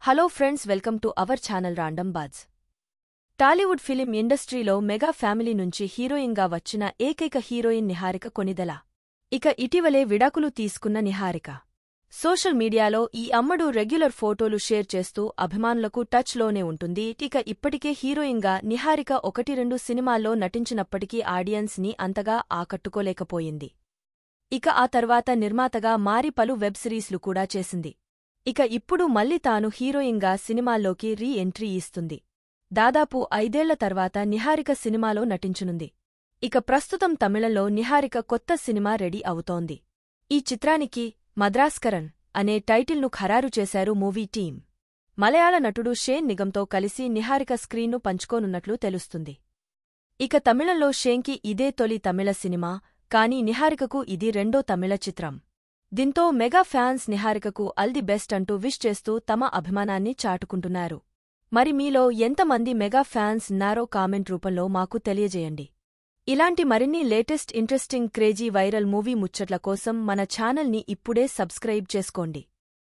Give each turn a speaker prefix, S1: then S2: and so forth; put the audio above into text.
S1: Hello friends, welcome to our channel random buzz. Tollywood film ఇండస్ట్రీలో mega family నుంచి హీరోయిన్గా వచ్చిన ఏకైక హీరోయిన్ నిహారిక కొణిదెల. ఇక ఇటీవలే విడాకులు తీసుకున్న నిహారిక సోషల్ మీడియాలో ఈ అమ్మడు రెగ్యులర్ ఫోటోలు షేర్ చేస్తూ అభిమానులకు టచ్ లోనే ఉంటుంది. ఇక ఇప్పటికే హీరోయిన్గా నిహారిక 1-2 సినిమాల్లో నటించినప్పటికీ ఆడియన్స్ ని అంతగా ఆకట్టుకోలేకపోయింది. ఇక ఆ తర్వాత నిర్మాతగా మారి పలు వెబ్ సిరీస్లు కూడా చేసింది. ఇక ఇప్పుడు మళ్లీ తాను హీరోయిన్గా సినిమాల్లోకి రీ-ఎంట్రీ ఇస్తుంది. దాదాపు 5 ఏళ్ల తర్వాత నిహారిక సినిమాలో నటించనుంది. ఇక ప్రస్తుతం తమిళంలో నిహారిక కొత్త సినిమా రెడీ అవుతోంది. ఈ చిత్రానికి మద్రాస్కరన్ అనే టైటిల్ను ఖరారు చేశారు మూవీ టీం. మలయాళ నటుడు షేన్ నిగంతో కలిసి నిహారిక స్క్రీన్ను పంచుకోనున్నట్లు తెలుస్తుంది. ఇక తమిళంలో షేన్కి ఇదే తొలి తమిళ సినిమా, కానీ నిహారికకు ఇది రెండో తమిళ చిత్రం. దీంతో మెగా ఫ్యాన్స్ నిహారికకు ఆల్ ది బెస్ట్ అంటూ విష్ చేస్తూ తమ అభిమానాన్ని చాటుకుంటున్నారు. మరి మీలో ఎంతమంది మెగా ఫ్యాన్స్ ఉన్నారో కామెంట్ రూపంలో మాకు తెలియజేయండి. ఇలాంటి మరిన్ని latest interesting crazy viral movie ముచ్చట్ల కోసం మన ఛానల్ని ఇప్పుడే సబ్స్క్రైబ్ చేసుకోండి.